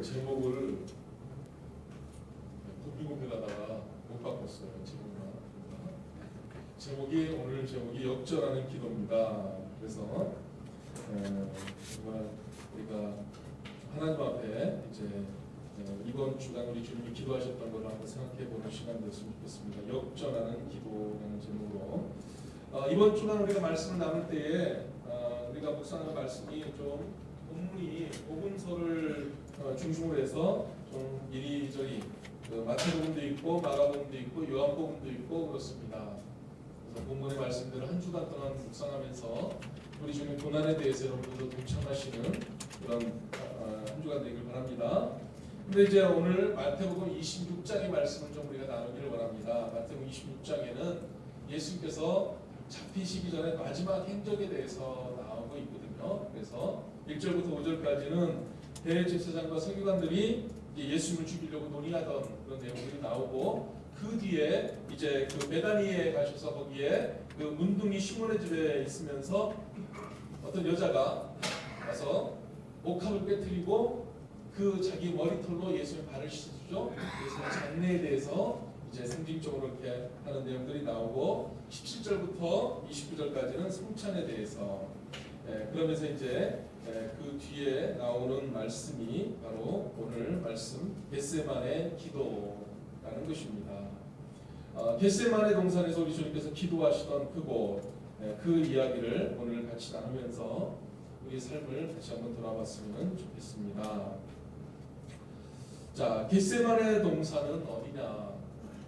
제목을 고민하다가 못 바꿨어요. 오늘 제목이 역전하는 기도입니다. 그래서 정말 우리가 하나님 앞에 이제 이번 주간 우리 주님이 기도하셨던 걸 한번 생각해 보는 시간 됐으면 좋겠습니다. 역전하는 기도라는 제목으로 이번 주간 우리가 말씀을 나눌 때에 우리가 묵상하는 말씀이 좀 본문이 복음서를 중심으로 해서 좀 이리저리 마태복음도 있고 마가복음도 있고 요한복음도 있고 그렇습니다. 그래서 본문의 말씀들을 한 주간 동안 묵상하면서 우리 주님 고난에 대해서 여러분들도 동참하시는 그런 한 주간 되길 바랍니다. 근데 이제 오늘 마태복음 26장의 말씀을 좀 우리가 나누기를 원합니다. 마태복음 26장에는 예수님께서 잡히시기 전에 마지막 행적에 대해서 나오고 있거든요. 그래서 1절부터 5절까지는 대제사장과 서기관들이 예수님을 죽이려고 논의하던 그런 내용들이 나오고, 그 뒤에 이제 그 베다니에 가셔서 거기에 그 문둥이 시몬의 집에 있으면서 어떤 여자가 가서 옥합을 깨뜨리고 그 자기 머리털로 예수의 발을 씻어주죠. 예수의 장례에 대해서 이제 상징적으로 이렇게 하는 내용들이 나오고, 17절부터 29절까지는 성찬에 대해서 그러면서 이제 그 뒤에 나오는 말씀이 바로 오늘 말씀 겟세마네 기도라는 것입니다. 겟세마네 동산에서 우리 주님께서 기도하시던 그곳, 그 이야기를 오늘 같이 나누면서 우리 삶을 다시 한번 돌아봤으면 좋겠습니다. 자, 겟세마네 동산은 어디냐?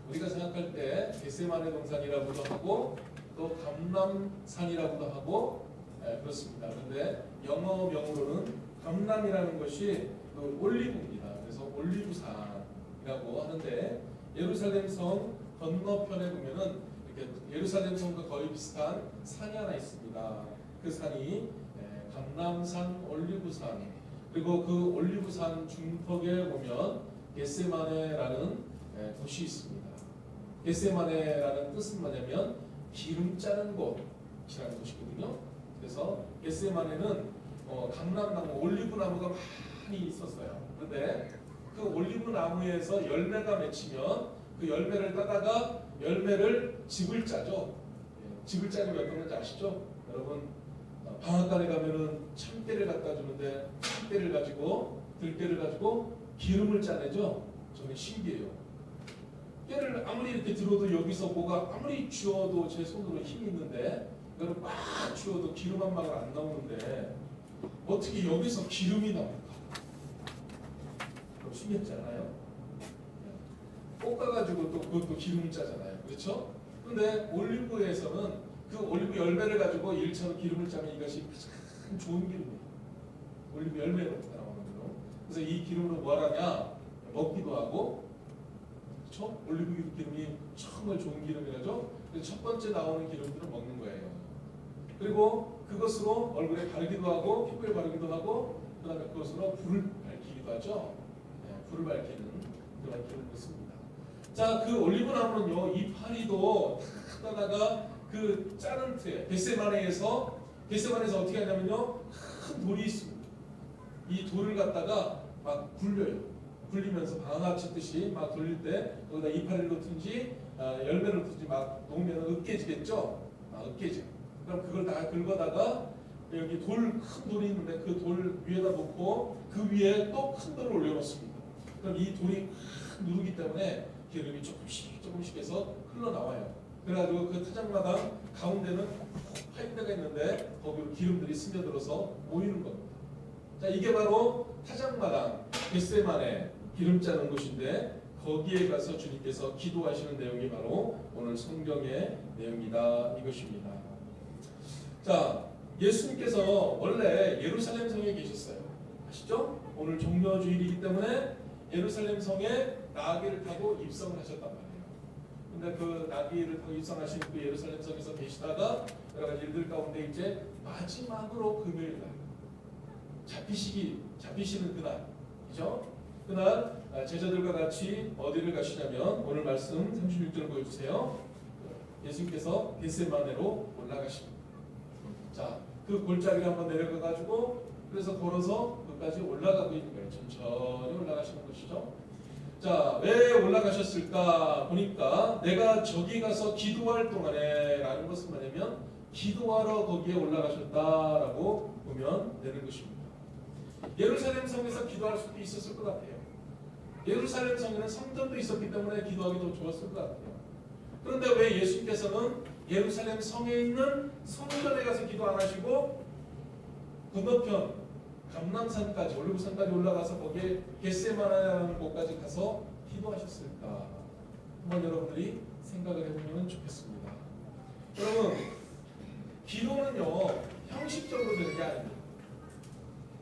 우리가 생각할 때 겟세마네 동산이라고도 하고 또 감람산이라고도 하고 그렇습니다. 그런데 영어명으로는 감람이라는 것이 그 올리브입니다. 그래서 올리브산이라고 하는데, 예루살렘 성 건너편에 보면은 이렇게 예루살렘 성과 거의 비슷한 산이 하나 있습니다. 그 산이 감람산, 올리브산, 그리고 그 올리브산 중턱에 보면 겟세마네라는 곳이 있습니다. 겟세마네라는 뜻은 뭐냐면 기름 짜는 곳이라는 곳이거든요. 그래서 겟세마네는 감람나무, 올리브나무가 많이 있었어요. 그런데 그 올리브나무에서 열매가 맺히면 그 열매를 따다가 열매를 즙을 짜죠. 즙을 짜는 게 어떤 건지 아시죠? 여러분, 방앗간에 가면은 참깨를 갖다 주는데 참깨를 가지고 들깨를 가지고 기름을 짜내죠. 저는 신기해요. 깨를 아무리 이렇게 들어도 여기서 뭐가 아무리 쥐어도 제 손으로 힘이 있는데, 이거를 막 쥐어도 기름 한 방울 안 나오는데 어떻게 여기서 기름이 나올까? 신기하지 않아요? 볶아가지고 또 그것도 기름을 짜잖아요. 그렇죠? 근데 올리브에서는 그 올리브 열매를 가지고 1차로 기름을 짜면 이것이 가장 좋은 기름이에요. 올리브 열매로 나오는 거로. 그래서 이 기름으로 뭘 하냐? 먹기도 하고, 그렇죠? 올리브 기름이 정말 좋은 기름이라죠. 그래서 첫 번째 나오는 기름들은 먹는 거예요. 그리고 그것으로 얼굴에 바르기도 하고 피부에 바르기도 하고, 그다음에 그것으로 불을 밝히기도 하죠. 불을 밝히는 그런 기름을 씁니다. 자, 그 올리브나무는요, 이파리도 하다가 그 자른 틀에 겟세마네에서 어떻게 하냐면요, 큰 돌이 있습니다. 이 돌을 갖다가 막 굴려요. 굴리면서 방아 치듯이 막 돌릴 때 거기다 이파리를 넣든지 열매를 넣든지 막 놓으면 으깨지겠죠. 으깨져. 그럼 그걸 다 긁어다가 여기 큰 돌이 있는데 그 돌 위에다 놓고 그 위에 또 큰 돌을 올려놓습니다. 그럼 이 돌이 누르기 때문에 기름이 조금씩 해서 흘러나와요. 그래가지고 그 타작마당 가운데는 파인 데가 있는데 거기로 기름들이 스며들어서 모이는 겁니다. 자, 이게 바로 타작마당 겟세마네 기름 짜는 곳인데, 거기에 가서 주님께서 기도하시는 내용이 바로 오늘 성경의 내용이다, 이것입니다. 자, 예수님께서 원래 예루살렘 성에 계셨어요. 아시죠? 오늘 종려주일이기 때문에 예루살렘 성에 나귀를 타고 입성을 하셨단 말이에요. 근데 그 나귀를 타고 입성하신 그 예루살렘 성에서 계시다가 여러 가지 일들 가운데 이제 마지막으로 금요일 날 잡히시는 그날이죠. 그날 제자들과 같이 어디를 가시냐면, 오늘 말씀 36절 보여주세요. 예수님께서 겟세마네로 올라가십니다. 자, 그 골짜기를 한번 내려가가지고 그래서 걸어서 끝까지 올라가고 있는 거예요. 천천히 올라가시는 것이죠. 자, 왜 올라가셨을까 보니까 내가 저기 가서 기도할 동안에 라는 것은 뭐냐면 기도하러 거기에 올라가셨다라고 보면 되는 것입니다. 예루살렘 성에서 기도할 수도 있었을 것 같아요. 예루살렘 성에는 성전도 있었기 때문에 기도하기도 좋았을 것 같아요. 그런데 왜 예수님께서는 예루살렘 성에 있는 성전에 가서 기도 안 하시고 건너편 감람산까지 올리브산까지 올라가서 거기에 겟세마네라는 곳까지 가서 기도하셨을까? 한번 여러분들이 생각을 해보면 좋겠습니다. 여러분, 기도는요 형식적으로 되는 게 아닙니다.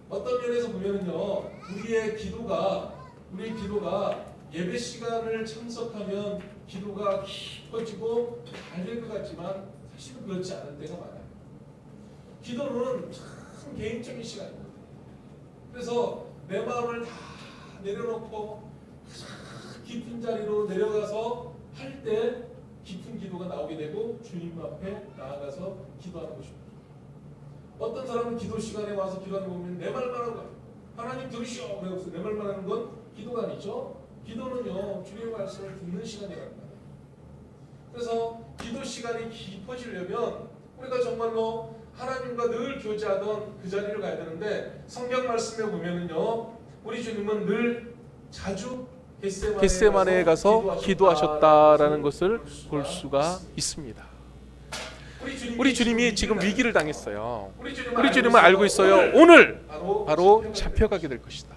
어떤 면에서 보면은요 우리의 기도가 예배 시간을 참석하면 기도가 깊어지고 잘 될 것 같지만 사실은 그렇지 않은 때가 많아요. 기도는 참 개인적인 시간입니다. 그래서 내 마음을 다 내려놓고 깊은 자리로 내려가서 할 때 깊은 기도가 나오게 되고 주님 앞에 나아가서 기도하는 것입니다. 어떤 사람은 기도 시간에 와서 기도하는 거 보면 내 말만 하는 거예요. 하나님 들으시오. 그래서 내 말만 하는 건 기도가 아니죠. 기도는요 주님의 말씀을 듣는 시간이라는 거예요. 그래서 기도 시간이 깊어지려면 우리가 정말로 하나님과 늘 교제하던 그 자리를 가야 되는데 성경 말씀에 보면은요 우리 주님은 늘 자주 겟세마네에 가서 기도하셨다라는 것을 볼 수가 있습니다. 우리 주님이 지금 위기를 당했어요. 우리 주님은 알고 있어요. 오늘 바로 잡혀가게 될 것이다.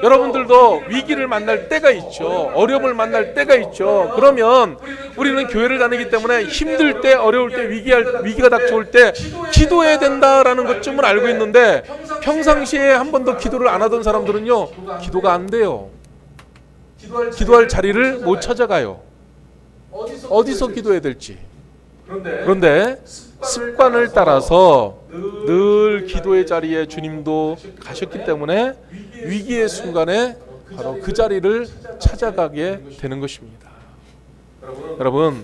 여러분들도 위기를 만날 때가 있죠. 어려움을 만날 때가 있죠. 그러면 우리는 교회를 다니기 때문에 힘들 때, 어려울 때, 위기가 닥쳐올 때 기도해야 된다라는 것쯤은 알고 있는데 평상시에 한 번도 기도를 안 하던 사람들은요 기도가 안 돼요. 기도할 자리를 못 찾아가요. 어디서 기도해야 될지. 그런데 습관을 따라서 늘 기도의 자리에 주님도 가셨기 때문에 위기의 순간에 바로 그 자리를 찾아가게 되는 것입니다. 여러분,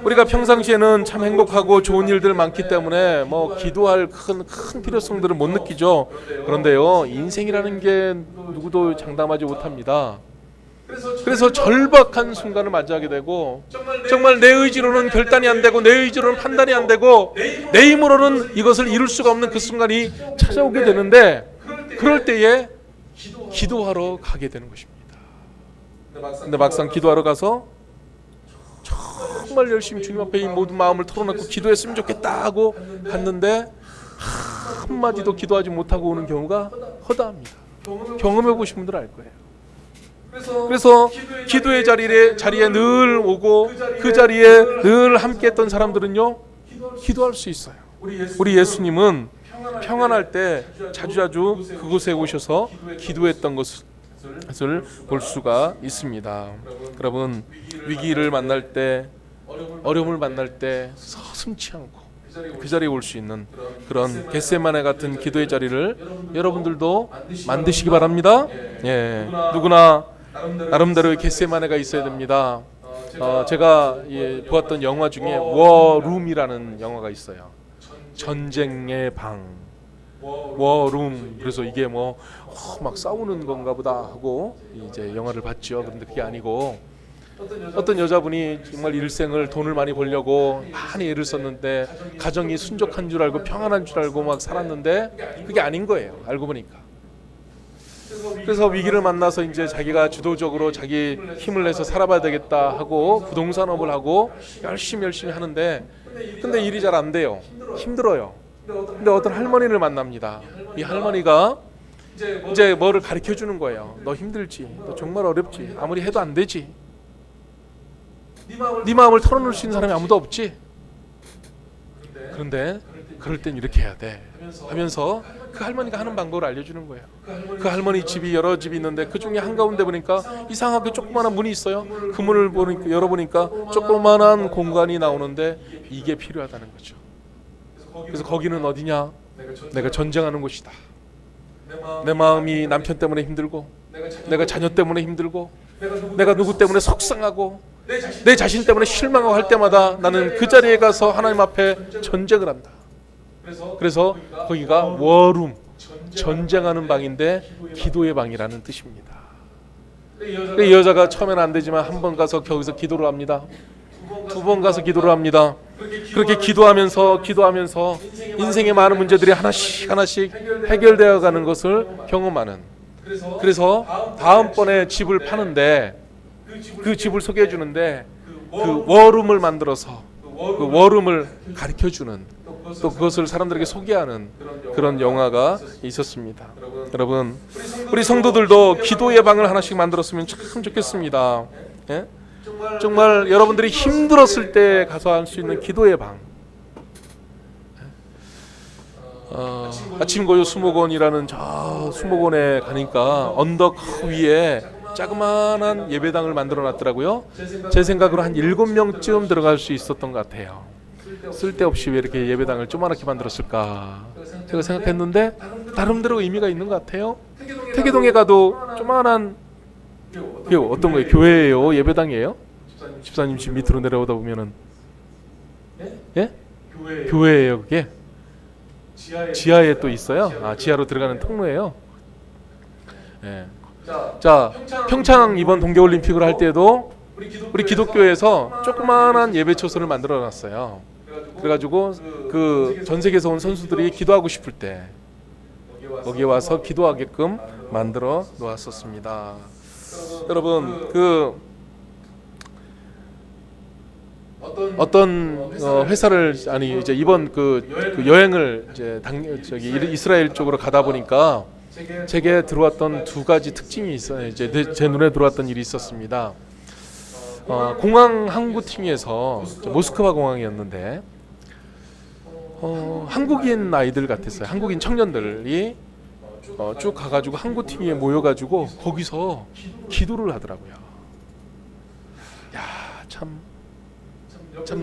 우리가 평상시에는 참 행복하고 좋은 일들 많기 때문에 뭐 기도할 큰 필요성들을 못 느끼죠. 그런데요, 인생이라는 게 누구도 장담하지 못합니다. 그래서 절박한 순간을 맞이하게 되고 정말 내 의지로는 결단이 안 되고 내 의지로는 판단이 안 되고 내 힘으로는 이것을 이룰 수가 없는 그 순간이 찾아오게 되는데 그럴 때에 기도하러 가게 되는 것입니다. 근데 막상 기도하러 가서 정말 열심히 주님 앞에 이 모든 마음을 털어놓고 기도했으면 좋겠다 하고 갔는데 한마디도 기도하지 못하고 오는 경우가 허다합니다. 경험해 보신 분들은 알 거예요. 그래서 기도의 자리에 늘 오고 그 자리에 늘 함께했던 사람들은요 기도할 수 있어요. 우리 예수님은 평안할 때 자주자주 그곳에 오셔서 기도했던 것을 볼 수가 있습니다. 여러분, 위기를 만날 때, 어려움을 만날 때 서슴지 않고 그 자리에 올 수 있는 그런 겟세마네 같은 기도의 자리를 여러분들도 만드시기 바랍니다. 예, 누구나 나름대로의 겟세마네가 있어야 됩니다. 제가 보았던 영화 중에 워룸이라는 영화가 있어요. 전쟁의 방, 워룸. 그래서 이게 막 싸우는 건가 보다 하고 이제 영화를 봤죠. 그런데 그게 아니고 어떤 여자분이 정말 일생을 돈을 많이 벌려고 많이 애를 썼는데 가정이 순적한 줄 알고 평안한 줄 알고 막 살았는데 그게 아닌 거예요. 알고 보니까. 그래서 위기를 만나서 이제 자기가 주도적으로 자기 힘을 내서 살아봐야 되겠다 하고 부동산업을 하고 열심히 하는데 근데 일이 잘 안 돼요. 힘들어요. 근데 어떤 할머니를 만납니다. 이 할머니가 이제 뭐를 가르쳐 주는 거예요. 너 힘들지. 너 정말 어렵지. 아무리 해도 안 되지. 네 마음을 털어놓을 수 있는 사람이 아무도 없지. 그런데 그럴 땐 이렇게 해야 돼 하면서 그 할머니가 하는 방법을 알려주는 거예요. 그 할머니 집이 여러 집이 있는데 그 중에 한가운데 보니까 이상하게 조그마한 문이 있어요. 그 문을 열어보니까 조그마한 공간이 나오는데 이게 필요하다는 거죠. 그래서 거기는 어디냐? 내가 전쟁하는 곳이다. 내 마음이 남편 때문에 힘들고 내가 자녀 때문에 힘들고 내가 누구 때문에 속상하고 내 자신 때문에 실망하고 할 때마다 나는 그 자리에 가서 하나님 앞에 전쟁을 한다. 그래서 거기가 전쟁하는 방인데 기도의 방이라는 뜻입니다. 이 여자가 처음에는 안 되지만 한 번 가서 거기서 기도를 합니다. 두 번 가서 기도를 합니다. 그렇게 기도하면서 인생의 많은 문제들이 하나씩 해결되어 가는 것을 경험하는. 그래서 다음번에 집을 파는데 그 집을 소개해 주는데 그 워룸을 만들어서 그 워룸을 가르쳐 주는, 또 그것을 사람들에게 소개하는 그런 영화가 있었습니다. 여러분, 우리 성도들도 기도의 방을 하나씩 만들었으면 참 좋겠습니다. 예? 정말 여러분들이 힘들었을 때 가서 할 수 있는 기도의 방. 아침 고요 수목원이라는 저 수목원에 가니까 언덕 위에 자그마한 예배당을 만들어 놨더라고요. 제 생각으로 한 7명쯤 들어갈 수 있었던 것 같아요. 쓸데없이 왜 이렇게 예배당을 조그맣게 만들었을까 제가 생각했는데 나름대로 의미가 있는 것 같아요. 태계동에 가도 조그마한, 그게 어떤 거예요? 교회예요? 예배당이에요? 집사님 집 밑으로 내려오다 보면은, 예? 교회예요 그게? 지하에 또 있어요? 아, 지하로 들어가는 통로예요? 예. 자, 평창 이번 동계올림픽을 할 때도 우리 기독교에서 조그마한 예배초소를 만들어 놨어요. 그래가지고 그 전 세계에서 온 선수들이 기도하고 싶을 때 거기에 와서 기도하게끔 만들어 놓았었습니다. 여러분, 그 어떤 회사를, 아니 이제 이번 그 여행을 이제 저기 이스라엘 쪽으로 가다 보니까 제게 들어왔던 두 가지 특징이 있어요. 이제 제 눈에 들어왔던 일이 있었습니다. 공항 항구팅에서 모스크바 공항이었는데 한국인 아이들 같았어요. 한국인 청년들이 쭉 가가지고 항구팅에 모여가지고 거기서 기도를 하더라고요. 야, 참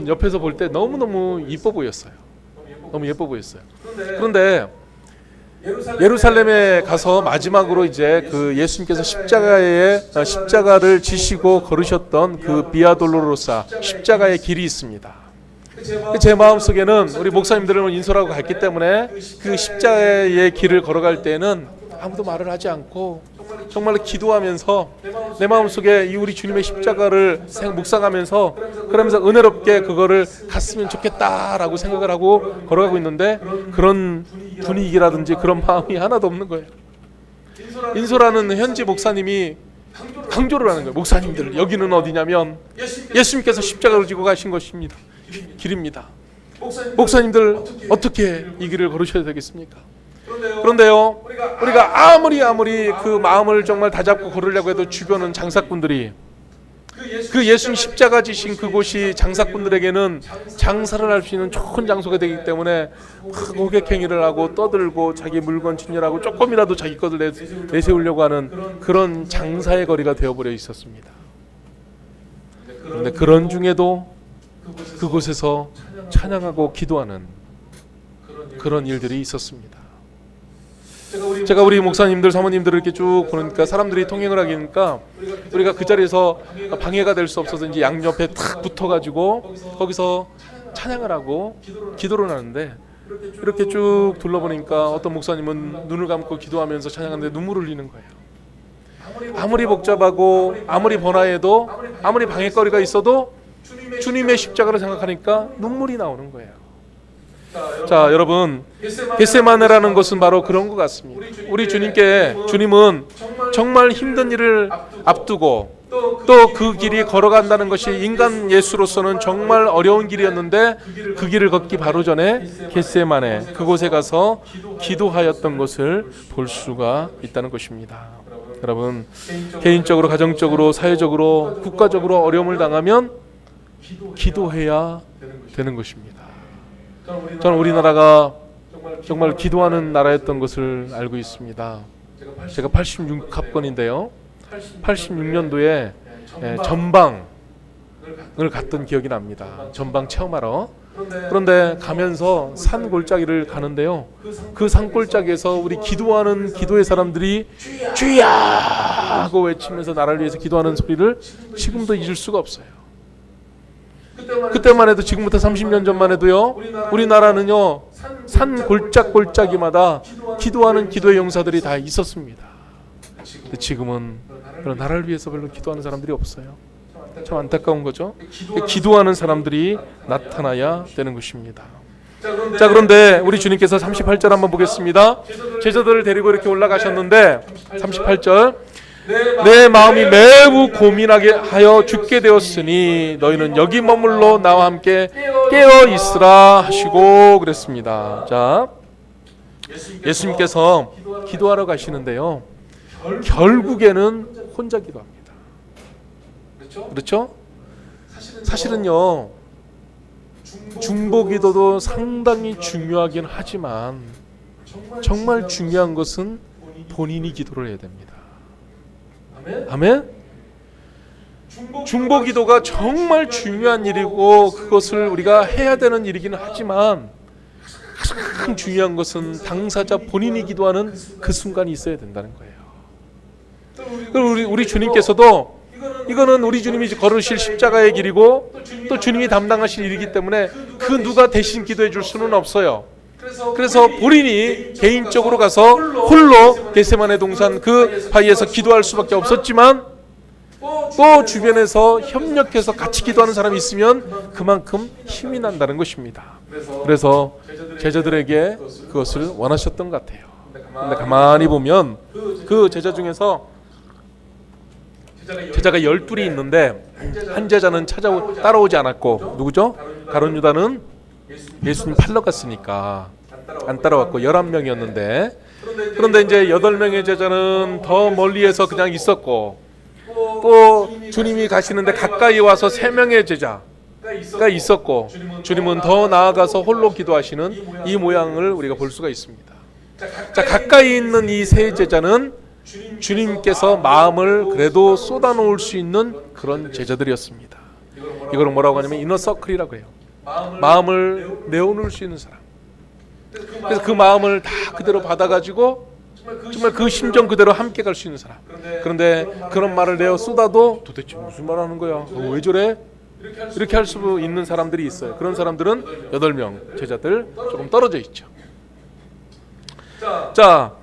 옆에서 볼 때 너무너무 이뻐 보였어요. 너무 예뻐 보였어요. 그런데 예루살렘에 가서 마지막으로 이제 그 예수님께서 십자가를 지시고 걸으셨던 그 비아 돌로로사 십자가의 길이 있습니다. 제 마음속에는 우리 목사님들은 인솔하고 갔기 때문에 그 십자가의 길을 걸어갈 때는 아무도 말을 하지 않고 정말로 기도하면서 내 마음속에 이 우리 주님의 십자가를 묵상하면서 그러면서 은혜롭게 그거를 갔으면 좋겠다라고 생각을 하고 걸어가고 있는데 그런 분위기라든지 그런 마음이 하나도 없는 거예요. 인솔하는 현지 목사님이 강조를 하는 거예요. 목사님들, 여기는 어디냐면 예수님께서 십자가를 지고 가신 것입니다. 길입니다. 목사님들 어떻게 이 길을 걸으셔야 되겠습니까? 그런데요, 우리가 아무리 그 마음을 정말 다잡고 걸으려고 해도 주변은 장사꾼들이, 그 예수님 십자가 지신 그곳이 장사꾼들에게는 장사를 할 수 있는 좋은 장소가 되기 때문에 막 호객행위를 하고 떠들고 자기 물건 진열하고 조금이라도 자기 것을 내세우려고 하는 그런 장사의 거리가 되어버려 있었습니다. 그런데 그런 중에도 그곳에서 찬양하고 기도하는 그런 일들이 있었습니다. 제가 우리 목사님들, 사모님들을 이렇게 쭉 보니까 사람들이 통행을 하니까 우리가 그 자리에서 방해가 될 수 없어서 이제 양옆에 탁 붙어가지고 거기서 찬양을 하고 기도를 하는데, 이렇게 쭉 둘러보니까 어떤 목사님은 눈을 감고 기도하면서 찬양하는데 눈물을 흘리는 거예요. 아무리 복잡하고 아무리 번화해도 아무리 방해거리가 있어도 주님의 십자가를 생각하니까 눈물이 나오는 거예요. 자, 여러분, 겟세마네라는 것은 바로 그런 것 같습니다. 우리 주님은 정말 힘든 일을 앞두고 또 그 길이 걸어간다는 것이 인간 예수로서는 정말 어려운 길이었는데 그 길을 걷기 바로 전에 겟세마네, 그곳에 가서 기도하였던 것을 볼 수가 있다는 것입니다. 여러분, 개인적으로, 가정적으로, 사회적으로, 국가적으로 어려움을 당하면 기도해야 되는 것입니다. 저는 우리나라가 정말 기도하는 나라였던 것을 알고 있습니다. 제가 86학번인데요. 86년도에 전방을 갔던 기억이 납니다. 전방 체험하러. 그런데 가면서 산 골짜기를 가는데요. 그 산 골짜기에서 우리 기도하는 기도의 사람들이 주야 하고 외치면서 나라를 위해서 기도하는 소리를 지금도 잊을 수가 없어요. 그때만 해도, 지금부터 30년 전만 해도요, 우리나라는요 산 골짜기마다 기도하는 기도의 용사들이 다 있었습니다. 근데 지금은 그런 나라를 위해서 별로 기도하는 사람들이 없어요. 참 안타까운 거죠. 기도하는 사람들이 나타나야 되는 것입니다. 자, 그런데 우리 주님께서 38절 한번 보겠습니다. 제자들을 데리고 이렇게 올라가셨는데 38절, 내 마음이 매우 고민하게 하여 죽게 되었으니 너희는 여기 머물러 나와 함께 깨어 있으라 하시고 그랬습니다. 자, 예수님께서 기도하러 가시는데요, 결국에는 혼자 기도합니다. 그렇죠? 사실은요, 중보기도도 상당히 중요하긴 하지만 정말 중요한 것은 본인이 기도를 해야 됩니다. 아멘? 중보기도가 정말 중요한 일이고 그것을 우리가 해야 되는 일이기는 하지만 가장 중요한 것은 당사자 본인이 기도하는 그 순간이 있어야 된다는 거예요. 우리 주님께서도 이거는 우리 주님이 걸으실 십자가의 길이고 또 주님이 담당하실 일이기 때문에 그 누가 대신 기도해 줄 수는 없어요. 그래서 본인이 개인적으로 가서 홀로 겟세마네 동산 그 바위에서 기도할 수밖에 없었지만 또 주변에서 협력해서 같이 기도하는 사람이 있으면 그만큼 힘이 난다는 것입니다. 그래서 제자들에게 그것을 원하셨던 것 같아요. 근데 가만히 보면 그 제자 중에서 제자가 12이 있는데 한 제자는 따라오지 않았고, 누구죠? 가룟 유다는 예수님 팔러 갔으니까 안 따라왔고 11명이었는데, 그런데 이제 8명의 제자는 더 멀리에서 그냥 있었고, 또 주님이 가시는데 가까이 와서 3명의 제자가 있었고, 주님은 더 나아가서 홀로 기도하시는 이 모양을 우리가 볼 수가 있습니다. 자, 가까이 있는 이 세 제자는 주님께서 마음을 그래도 쏟아놓을 수 있는 그런 제자들이었습니다. 이걸 뭐라고 하냐면 이너서클이라고 해요. 마음을 내어놓을 수 있는 사람. 그래서 그 마음을 다 그대로 받아가지고 정말 그 심정 그대로 함께 갈 수 있는 사람. 그런데 그런 말을 내어 쏟아도 도대체 무슨 말 하는 거야? 왜 저래? 이렇게 할 수 있는 사람들이 있어요. 그런 사람들은 8명 제자들 조금 떨어져 있죠. 자,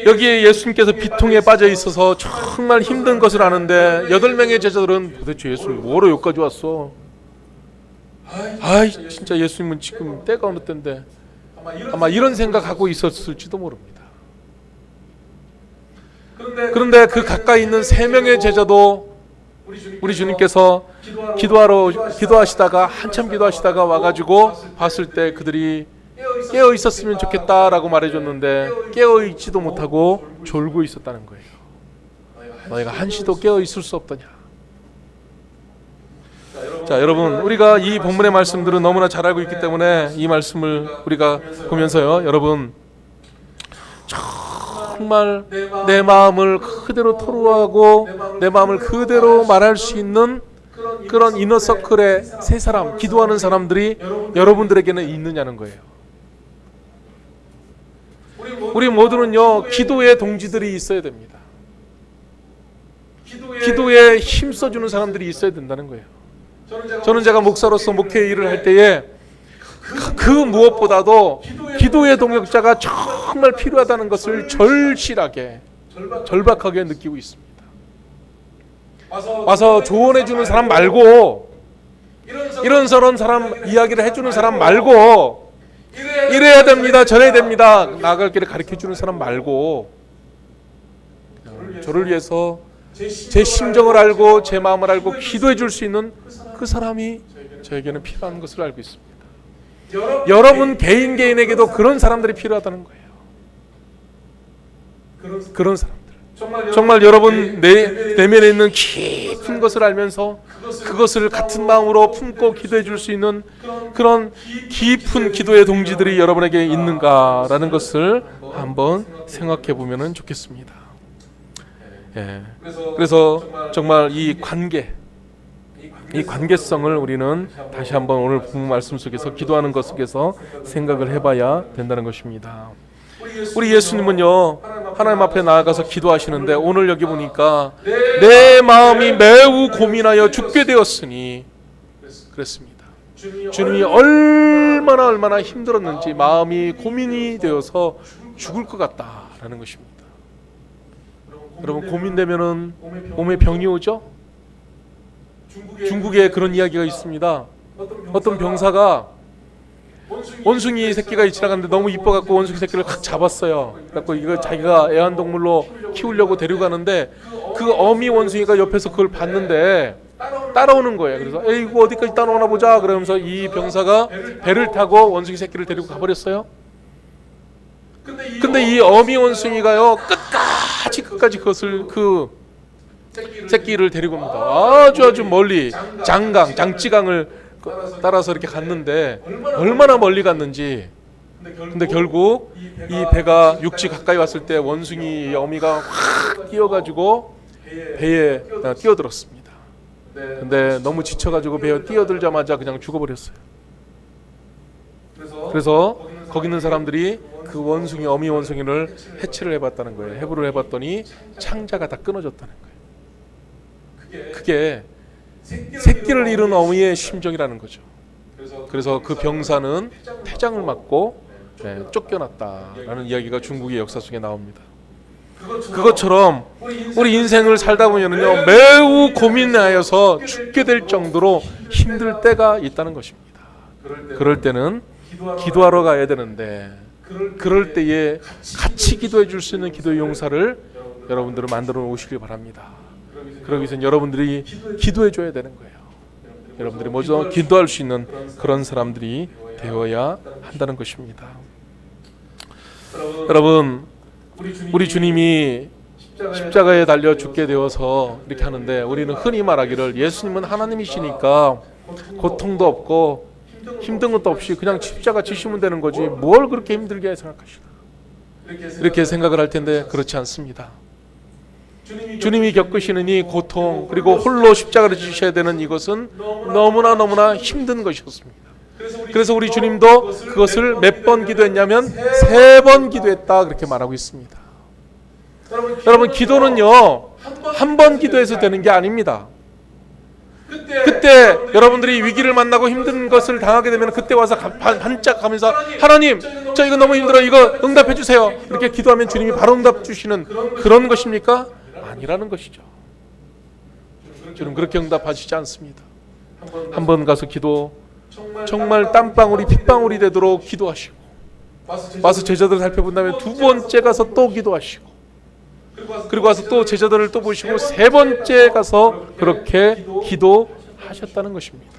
여기에 예수님께서 비통에 빠져 있어서 정말 힘든 것을 아는데 8명의 제자들은 도대체 예수님 뭐하러 여기까지 왔어? 아이 진짜 예수님은 지금 때가 어느 때인데, 아마 이런 생각하고 있었을지도 모릅니다. 그런데 그 가까이 있는 3명의 제자도 우리 주님께서 기도하시다가 한참 기도하시다가 와가지고 봤을 때 그들이 깨어 있었으면 좋겠다라고 말해줬는데 깨어 있지도 못하고 졸고 있었다는 거예요. 너희가 한시도 깨어 있을 수 없더냐. 자, 여러분, 우리가 이 본문의 말씀들은 너무나 잘 알고 있기 때문에 이 말씀을 우리가 보면서요, 여러분 정말 내 마음을 그대로 토로하고 내 마음을 그대로 말할 수 있는 그런 이너서클의 세 사람, 기도하는 사람들이 여러분들에게는 있느냐는 거예요. 우리 모두는요, 기도의 동지들이 있어야 됩니다. 기도에 힘써주는 사람들이 있어야 된다는 거예요. 저는 제가 목사로서 목회 일을 할 때에 그 무엇보다도 기도의 동역자가 정말 필요하다는 것을 절실하게, 절박하게 느끼고 있습니다. 와서 조언해주는 사람 말고, 이런저런 사람 이야기를 해주는 사람 말고, 이래야 됩니다, 저래야 됩니다, 나아갈 길을 가르쳐주는 사람 말고, 저를 위해서 제 심정을 알고 제 마음을 알고 기도해 줄 수 있는 그 사람이 저에게는 필요한 것을 알고 있습니다. 여러분 개인에게도 그런 사람들이 필요하다는 거예요. 그런 사람들, 정말 여러분 내면에 있는 깊은 것을 알면서 그것을 같은 마음으로 품고 기도해 줄 수 있는 그런 깊은 기도의 동지들이 여러분에게 있는가라는 것을 한번 생각해 보면 좋겠습니다. 예. 그래서 정말 이 관계성을 우리는 다시 한번 오늘 본문 말씀 속에서 기도하는 것 속에서 생각을 해봐야 된다는 것입니다. 우리 예수님은요, 하나님 앞에 나아가서 기도하시는데 오늘 여기 보니까 내 마음이 매우 고민하여 죽게 되었으니 그랬습니다. 주님이 얼마나 힘들었는지 마음이 고민이 되어서 죽을 것 같다라는 것입니다. 여러분 고민되면은 몸에 병이 오죠? 중국에 그런 이야기가 있습니다. 어떤 병사가 원숭이 새끼가 지나가는데 너무 이뻐갖고 원숭이 새끼를 확 잡았어요. 그래갖고 이거 자기가 애완동물로 키우려고 데리고 가는데 그 어미 원숭이가 옆에서 그걸 봤는데 따라오는 거예요. 그래서 에이구 어디까지 따라오나 보자 그러면서 이 병사가 배를 타고 원숭이 새끼를 데리고 가버렸어요. 근데 이 어미 원숭이가요 끝까지 그것을 그 새끼를 데리고 옵니다. 아주 멀리 장찌강을 따라서 이렇게 갔는데 얼마나 멀리 갔는지. 근데 결국 이 배가 육지 가까이 왔을 때 원숭이 어미가 확 뛰어가지고 배에 뛰어들었습니다. 근데 너무 지쳐가지고 배에 뛰어들자마자 그냥 죽어버렸어요. 그래서 거기 있는 사람들이 그 원숭이 어미 원숭이를 해체를 해봤다는 거예요. 해부를 해봤더니 창자가 다 끊어졌다는 거예요. 그게 새끼를 잃은 어미의 심정이라는 거죠. 그래서 그 병사는 태장을 맞고 쫓겨났다라는 이야기가 중국의 역사 속에 나옵니다. 그것처럼 우리 인생을 살다 보면요 매우 고민하여서 죽게 될 정도로 힘들 때가 있다는 것입니다. 그럴 때는 기도하러 가야 되는데 그럴 때에 같이 기도해 줄 수 있는 기도의 용사를 여러분들은 만들어 놓으시길 바랍니다. 그러기 위해서는 여러분들이 기도해 줘야 되는 거예요. 여러분들이 먼저 기도할 수 있는 그런 사람들이 되어야 한다는 것입니다. 여러분 우리 주님이 십자가에 달려 죽게 되어서 이렇게 하는데 우리는 흔히 말하기를 예수님은 하나님이시니까 고통도 없고 힘든 것도 없이 그냥 십자가 지시면 되는 거지 뭘 그렇게 힘들게 생각하시나 이렇게 생각을 할 텐데 그렇지 않습니다. 주님이 겪으시는 이 고통 그리고 홀로 십자가를 지셔야 되는 이것은 너무나 힘든 것이었습니다. 그래서 우리 주님도 그것을 몇 번 기도했냐면 3번 기도했다 그렇게 말하고 있습니다. 여러분 기도는요 한 번 기도해서 되는 게 아닙니다. 그때 여러분들이 위기를 만나고 힘든 것을 당하게 되면 그때 와서 반짝하면서 하나님 저 이거 너무 힘들어 이거 응답해 주세요 이렇게 기도하면 주님이 바로 응답 주시는 그런 것입니까? 아니라는 것이죠. 주님 그렇게 응답하시지 않습니다. 한 번 가서 기도 정말 땀방울이 핏방울이 되도록 기도하시고 와서 제자들을 살펴본 다음에 2번째 가서 또 기도하시고 그리고 와서 또 제자들을 또 보시고 3번째 가서 그렇게 기도하셨다는 것입니다.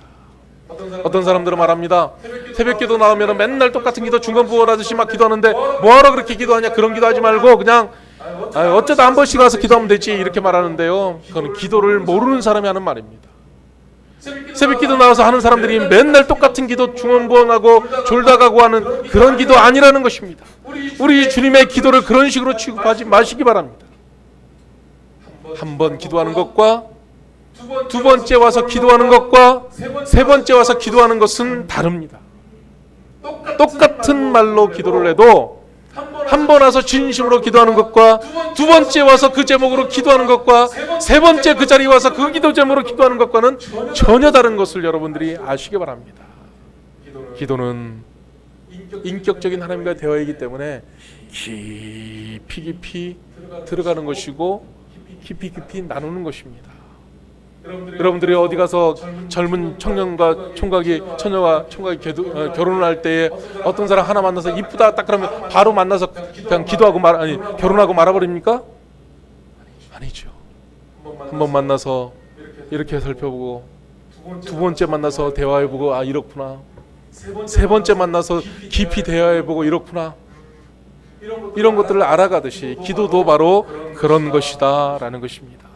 어떤 사람들은 말합니다. 새벽기도 나오면 맨날 똑같은 기도 중간부활하듯이 막 기도하는데 뭐하러 그렇게 기도하냐 그런 기도하지 말고 그냥 어쩌다 한 번씩 가서 기도하면 되지 이렇게 말하는데요. 그건 기도를 모르는 사람이 하는 말입니다. 새벽기도 나와서 하는 사람들이 맨날 똑같은 기도 중원부원하고 졸다가고 하는 그런 기도 아니라는 것입니다. 우리 주님의 기도를 그런 식으로 취급하지 마시기 바랍니다. 한 번 기도하는 것과 2번째 와서 기도하는 것과 3번째 와서 기도하는 것은 다릅니다. 똑같은 말로 기도를 해도 한 번 와서 진심으로 기도하는 것과 2번째 와서 그 제목으로 기도하는 것과 3번째 그 자리에 와서 그 기도 제목으로 기도하는 것과는 전혀 다른 것을 여러분들이 아시기 바랍니다. 기도는 인격적인 하나님과 대화이기 때문에 깊이 들어가는 것이고 깊이 나누는 것입니다. 여러분들이 어디 가서 젊은 청년과 처녀와 총각이 결혼을 할 때에 어떤 사람 하나 만나서 이쁘다 딱 그러면 바로 만나서 그냥 기도하고 결혼하고 말아버립니까? 아니죠. 한 번 만나서 이렇게 살펴보고 2번째 만나서 대화해보고 아 이렇구나. 3번째 만나서 깊이 대화해보고 이렇구나. 이런 것들을 알아가듯이 기도도 바로 그런 것이다 라는 것입니다.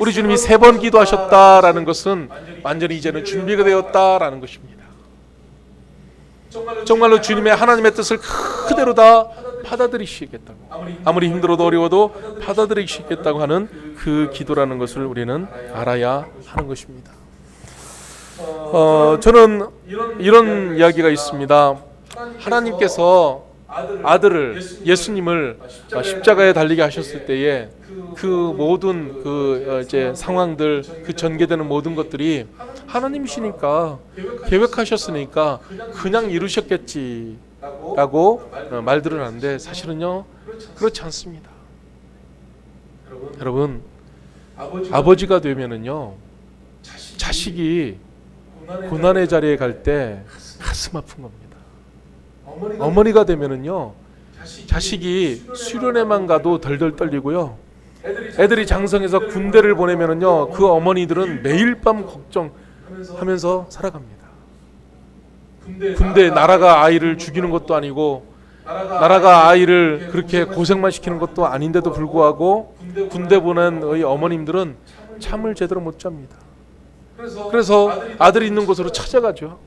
우리 주님이 3번 기도하셨다라는 것은 완전히 이제는 준비가 되었다라는 것입니다. 정말로 주님의 하나님의 뜻을 그대로 다 받아들이시겠다고 아무리 힘들어도 어려워도 받아들이시겠다고 하는 그 기도라는 것을 우리는 알아야 하는 것입니다. 저는 이런 이야기가 있습니다. 하나님께서 아들을 예수님을 십자가에 달리게 하셨을 때에 그 모든 이제 상황들 그 전개되는 모든 것들이 하나님이시니까 계획하셨으니까 그냥 이루셨겠지 라고 말들을 하는데 사실은요 그렇지 않습니다. 여러분 아버지가 되면은요 자식이 고난의 자리에 갈 때 가슴 아픈 겁니다. 어머니가 되면은요 자식이 수련회만 가도 덜덜 떨리고요. 애들이 장성해서 군대를 보내면은요 그 어머니들은 매일 밤 걱정하면서 살아갑니다. 군대 나라가 아이를 죽이는 것도 아니고 나라가 아이를 그렇게 고생만 시키는 것도 아닌데도 불구하고 군대 보낸 어머님들은 잠을 제대로 못 잡니다. 그래서 아들이 있는 곳으로 찾아가죠.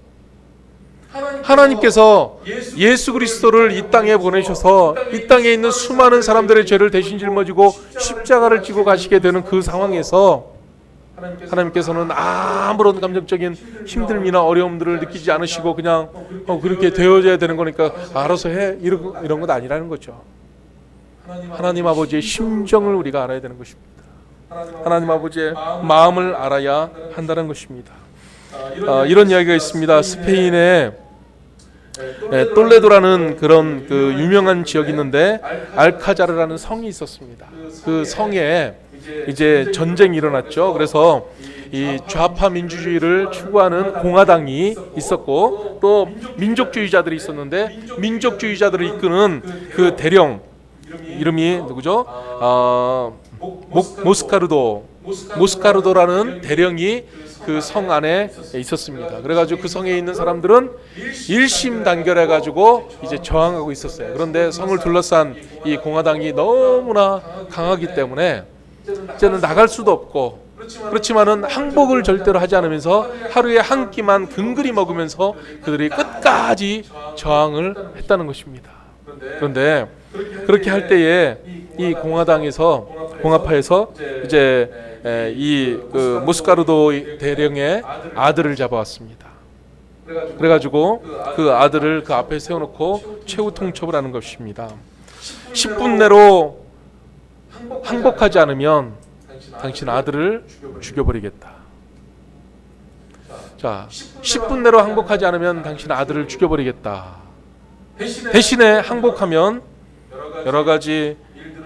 하나님께서 예수 그리스도를 이 땅에 보내셔서 이 땅에 있는 수많은 사람들의 죄를 대신 짊어지고 십자가를 지고 가시게 되는 그 상황에서 하나님께서는 아무런 감정적인 힘듦이나 어려움들을 느끼지 않으시고 그냥 그렇게 되어져야 되는 거니까 알아서 해 이런 건 아니라는 거죠. 하나님 아버지의 심정을 우리가 알아야 되는 것입니다. 하나님 아버지의 마음을 알아야 한다는 것입니다. 이런 이야기가 있습니다. 스페인에 똘레도라는 그런 그 유명한 지역이 있는데 알카자르라는 성이 있었습니다. 그 성에 이제 전쟁이 일어났죠. 그래서 이 좌파 민주주의를 추구하는 공화당이 있었고 또 민족주의자들이 있었는데 민족주의자들을 이끄는 그 대령 이름이 누구죠? 모스카르도라는 대령이 그 성 안에 있었습니다. 그래가지고 그 성에 있는 사람들은 일심단결해가지고 이제 저항하고 있었어요. 그런데 성을 둘러싼 이 공화당이 너무나 강하기 때문에 이제는 나갈 수도 없고 그렇지만은 항복을 절대로 하지 않으면서 하루에 한 끼만 근근히 먹으면서 그들이 끝까지 저항을 했다는 것입니다. 그런데 그렇게 할 때에 이 공화파에서 이제 이 그 모스카르도 대령의 아들을 잡아왔습니다. 그래가지고 그 아들을 그 앞에 세워놓고 최후 통첩을 하는 것입니다. 10분 내로 항복하지 않으면 당신 아들을 죽여버리겠다. 자, 10분 내로 항복하지 않으면 당신 아들을 죽여버리겠다. 대신에 항복하면 여러 가지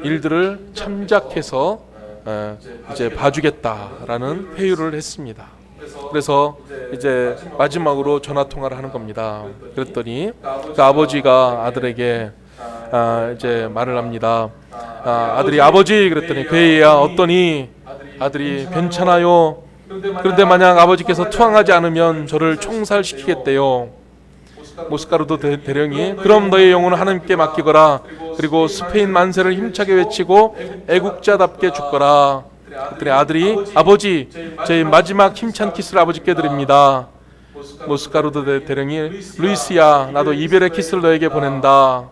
일들을 참작해서 이제 봐주겠다라는 회유를 했습니다. 그래서 이제 마지막으로 전화 통화를 하는 겁니다. 그랬더니 그 아버지가 아들에게 이제 말을 합니다. 아들이 아버지 그랬더니 그애야 어떠니? 아들이 괜찮아요. 그런데 만약 아버지께서 투항하지 않으면 저를 총살시키겠대요. 모스카르도 대령이 그럼 너의 영혼을 하나님께 맡기거라. 그리고 스페인 만세를 힘차게 외치고 애국자답게 죽거라. 그랬더니 아들이 아버지 제 마지막 힘찬 키스를 아버지께 드립니다. 모스카르도 대령이 루이스야 나도 이별의 키스를 너에게 보낸다.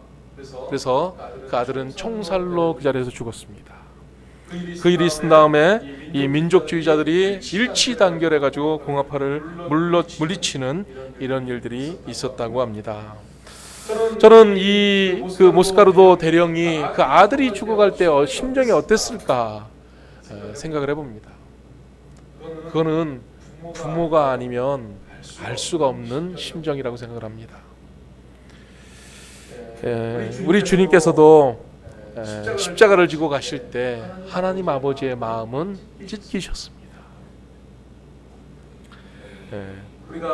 그래서 그 아들은 총살로 그 자리에서 죽었습니다. 그 일이 있은 다음에 이 민족주의자들이 일치단결해가지고 공화파를 물리치는 이런 일들이 있었다고 합니다. 저는 이 그 모스카르도 대령이 그 아들이 죽어갈 때 심정이 어땠을까 생각을 해봅니다. 그거는 부모가 아니면 알 수가 없는 심정이라고 생각을 합니다. 우리 주님께서도 십자가를 지고 가실 때 하나님 아버지의 마음은 찢기셨습니다.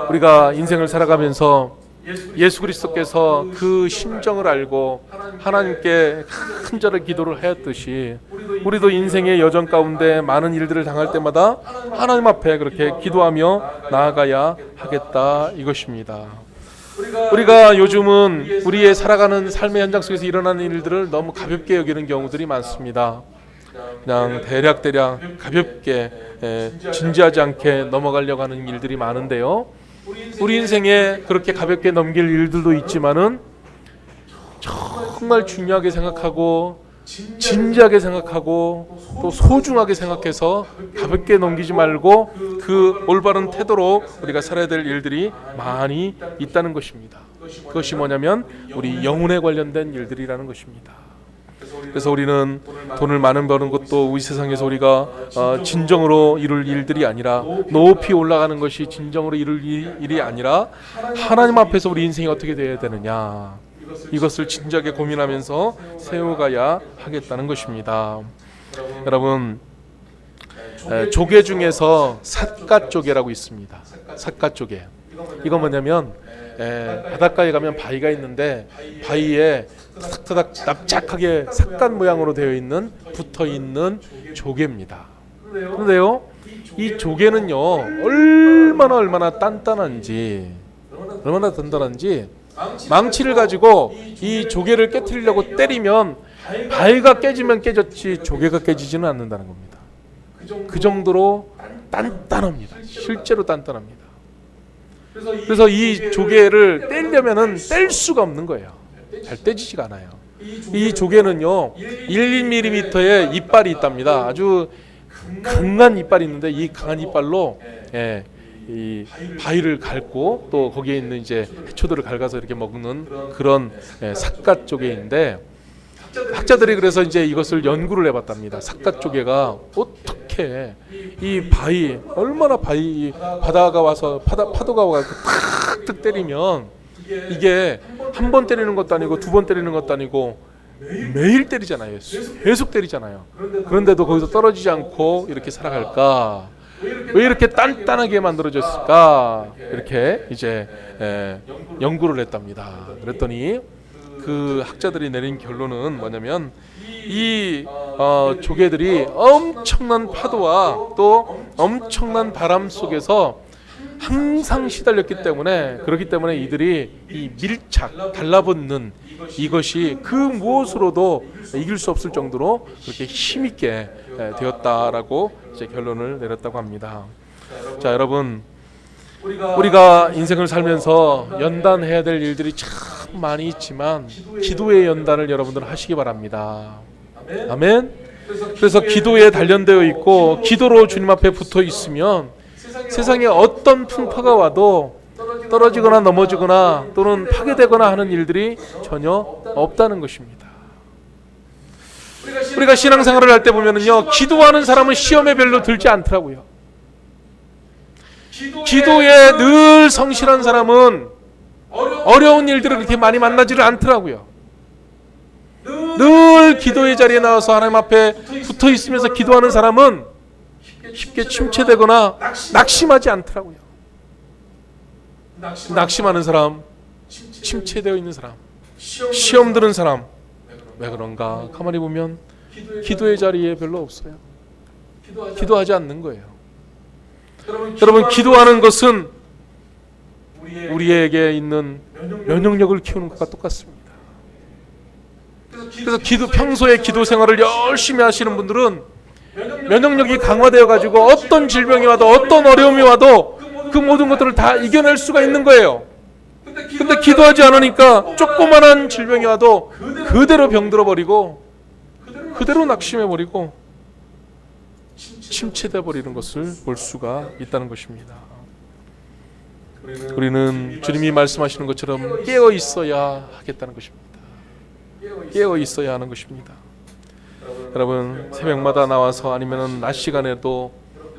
우리가 인생을 살아가면서 예수 그리스도께서 그 심정을 알고 하나님께 간절히 기도를 하였듯이 우리도 인생의 여정 가운데 많은 일들을 당할 때마다 하나님 앞에 그렇게 기도하며 나아가야 하겠다 이것입니다. 우리가 요즘은 우리의 살아가는 삶의 현장 속에서 일어나는 일들을 너무 가볍게 여기는 경우들이 많습니다. 그냥 대략 가볍게 진지하지 않게 넘어가려고 하는 일들이 많은데요. 우리 인생에 그렇게 가볍게 넘길 일들도 있지만은 정말 중요하게 생각하고 진지하게 생각하고 또 소중하게 생각해서 가볍게 넘기지 말고 그 올바른 태도로 우리가 살아야 될 일들이 많이 있다는 것입니다. 그것이 뭐냐면 우리 영혼에 관련된 일들이라는 것입니다. 그래서 우리는 돈을 많이 버는 것도 이 세상에서 우리가 진정으로 이룰 일들이 아니라 높이 올라가는 것이 진정으로 이룰 일이 아니라 하나님 앞에서 우리 인생이 어떻게 되어야 되느냐 이것을 진지하게 고민하면서 세워가야 하겠다는 것입니다. 여러분, 조개 중에서 삿갓조개라고 있습니다. 삿갓조개. 이건 뭐냐면 바닷가에 가면 바위가 있는데 바위에 타닥타닥 납작하게 삿갓 모양으로 되어 있는 붙어 있는 조개입니다. 그런데요, 이 조개는요 얼마나 단단한지 망치를 가지고 이 조개를 깨트리려고 때리면 바위가 깨지면 깨졌지 조개가 깨지지는 않는다는 겁니다. 그 정도로 단단합니다. 실제로 단단합니다. 그래서 이 조개를 떼려면은 뗄 수가 없는 거예요. 잘 떼지지가 않아요. 이 조개는요 1mm의 이빨이 있답니다. 아주 강한 이빨이 있는데 이 강한 이빨로 이 바위를 갉고 또 거기에 있는 이제 해초들을 갉아서 이렇게 먹는 그런 삿갓 조개인데, 학자들이 그래서 이제 이것을 연구를 해봤답니다. 삿갓 조개가 어떻게 이 바위, 얼마나 바위 바다가 와서 파도가 와서 탁탁 때리면 이게 한 번 때리는 것도 아니고 두 번 때리는 것도 아니고 매일 때리잖아요. 계속 때리잖아요. 그런데도 거기서 떨어지지 않고 이렇게 살아갈까? 왜 이렇게 단단하게 만들어졌을까? 이렇게 이제 연구를 했답니다. 그랬더니 그 학자들이 내린 결론은 뭐냐면 이 조개들이 엄청난 파도와 또 엄청난 바람 속에서 항상 시달렸기 때문에, 그렇기 때문에 이들이 이 밀착, 달라붙는 이것이 그 무엇으로도 이길 수 없을 정도로 그렇게 힘있게 되었다라고 이제 결론을 내렸다고 합니다. 자, 여러분, 우리가 인생을 살면서 연단해야 될 일들이 참 많이 있지만 기도의 연단을 여러분들 하시기 바랍니다. 아멘. 그래서 기도에 단련되어 있고 기도로 주님 앞에 붙어 있으면 세상에 어떤 풍파가 와도 떨어지거나 넘어지거나 또는 파괴되거나 하는 일들이 전혀 없다는 것입니다. 우리가 신앙생활을 할 때 보면은요, 기도하는 사람은 시험에 별로 들지 않더라고요. 기도에 늘 성실한 사람은 어려운 일들을 그렇게 많이 만나지를 않더라고요. 늘 기도의 자리에 나와서 하나님 앞에 붙어 있으면서 기도하는 사람은 쉽게 침체되거나 낙심하지 않더라고요. 낙심하는 사람, 침체되어 있는 사람, 시험 드는 사람, 왜 그런가? 가만히 보면 기도의 자리에 별로 없어요. 기도하지 않는 거예요. 여러분, 기도하는 것은 우리에게 있는 면역력을 키우는 것과 똑같습니다. 그래서 평소에 기도 생활을 열심히 하시는 분들은 면역력이 강화되어 가지고 어떤 질병이 와도 어떤 어려움이 와도 그 모든 것들을 다 이겨낼 수가 있는 거예요. 근데 기도하지 않으니까 조그만한 질병이 와도 그대로 병들어 버리고 그대로 낙심해 버리고 침체돼 버리는 것을 볼 수가 있다는 것입니다. 우리는 주님이 말씀하시는 것처럼 깨어 있어야 하겠다는 것입니다. 깨어 있어야 하는 것입니다. 여러분, 새벽마다 나와서 아니면 낮 시간에도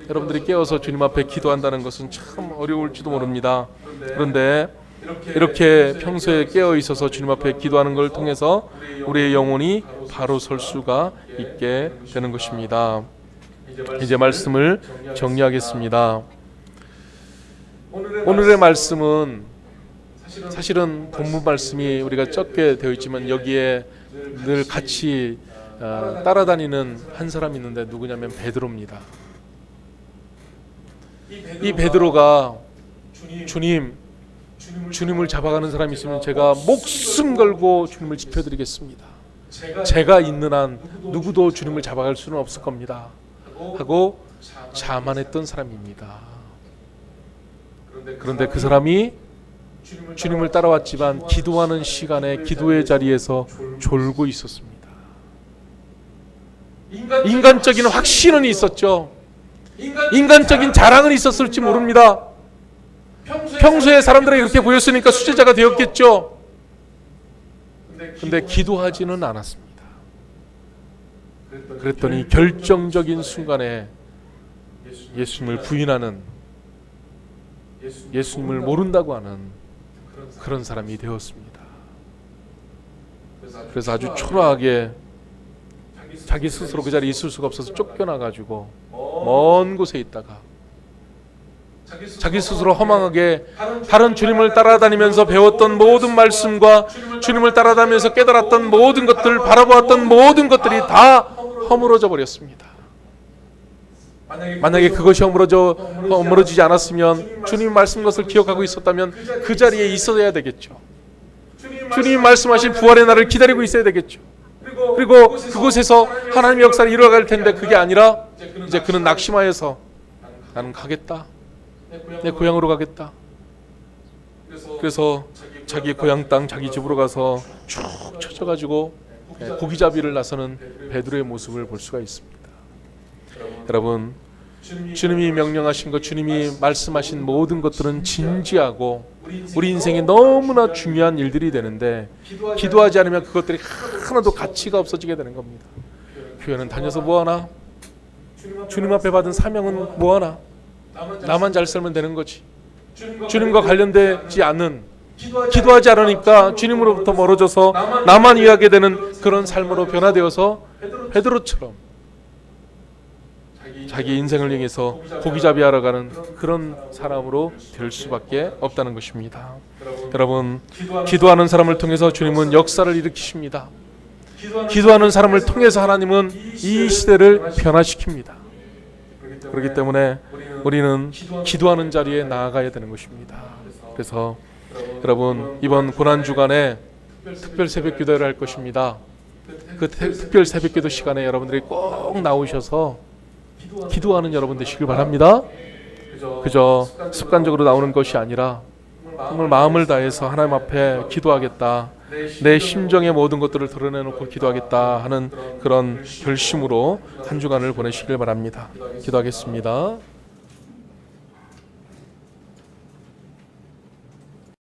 여러분들이 깨어서 주님 앞에 기도한다는 것은 참 어려울지도 모릅니다. 그런데 이렇게 평소에 깨어 있어서 주님 앞에 기도하는 걸 통해서 우리의 영혼이 바로 설 수가 있게 되는 것입니다. 이제 말씀을 정리하겠습니다. 오늘의 말씀은 사실은 본문 말씀이 우리가 적게 되어 있지만 여기에 늘 같이 따라다니는 한 사람이 있는데 누구냐면 베드로입니다. 이 베드로가 주님을 잡아가는 사람이 있으면 제가 목숨 걸고 주님을 지켜드리겠습니다. 제가 있는 한 누구도 주님을 잡아갈 수는 없을 겁니다. 하고 자만했던 사람입니다. 그런데 그 사람이 주님을 따라왔지만 기도하는 시간에 기도의 자리에서 졸고 있었습니다. 인간적인 확신은 있었죠. 인간적인 자랑은 있었을지 모릅니다. 평소에 사람들에게 그렇게 보였으니까 수제자가 되었겠죠. 근데 기도하지는 않았습니다. 그랬더니 결정적인 순간에 예수님을 부인하는, 예수님을 모른다고 하는 그런 사람이 되었습니다. 그래서 아주 초라하게 자기 스스로 그 자리에 있을 수가 없어서 쫓겨나가지고 먼 곳에 있다가 자기 스스로 허망하게 다른 주님을 따라다니면서 배웠던 모든 말씀과 주님을 따라다니면서 깨달았던 모든 것들, 바라보았던 모든 것들이 다 허물어져 버렸습니다. 만약에 그것이 허물어지지 않았으면 주님 말씀 것을 기억하고 있었다면 그 자리에 있어야 되겠죠. 주님이 말씀하신 부활의 날을 기다리고 있어야 되겠죠. 그리고 그곳에서 하나님의 역사를 이루어갈 텐데 그게 아니라 이제 그는 낙심하여서 나는 가겠다. 내 고향으로 가겠다. 그래서 자기 고향 땅, 자기 집으로 가서 쭉 쳐져가지고 고기잡이를 나서는 베드로의 모습을 볼 수가 있습니다. 여러분, 주님이 명령하신 것, 주님이 말씀하신 모든 것들은 진지하고 우리 인생에 너무나 중요한 일들이 되는데 기도하지 않으면 그것들이 하나도 가치가 없어지게 되는 겁니다. 교회는 다녀서 뭐하나? 주님 앞에 받은 사명은 뭐하나? 나만 잘 살면 되는 거지. 주님과 관련되지 않는, 기도하지 않으니까 주님으로부터 멀어져서 나만 위하게 되는 그런 삶으로 변화되어서 베드로처럼 자기 인생을 향해서 고기잡이하러 가는 그런 사람으로 될 수밖에 없다는 것입니다. 여러분, 기도하는 사람을 통해서 주님은 역사를 일으키십니다. 기도하는 사람을 통해서 하나님은 이 시대를 변화시킵니다. 그렇기 때문에 우리는 기도하는 자리에 나아가야 되는 것입니다. 그래서 여러분, 이번 고난주간에 특별 새벽 기도를 할 것입니다. 그 특별 새벽 기도 시간에 여러분들이 꼭 나오셔서 기도하는 여러분 되시길 바랍니다. 그저 습관적으로 나오는 것이 아니라 정말 마음을 다해서 하나님 앞에 기도하겠다, 내 심정의 모든 것들을 드러내놓고 기도하겠다 하는 그런 결심으로 한 주간을 보내시길 바랍니다. 기도하겠습니다.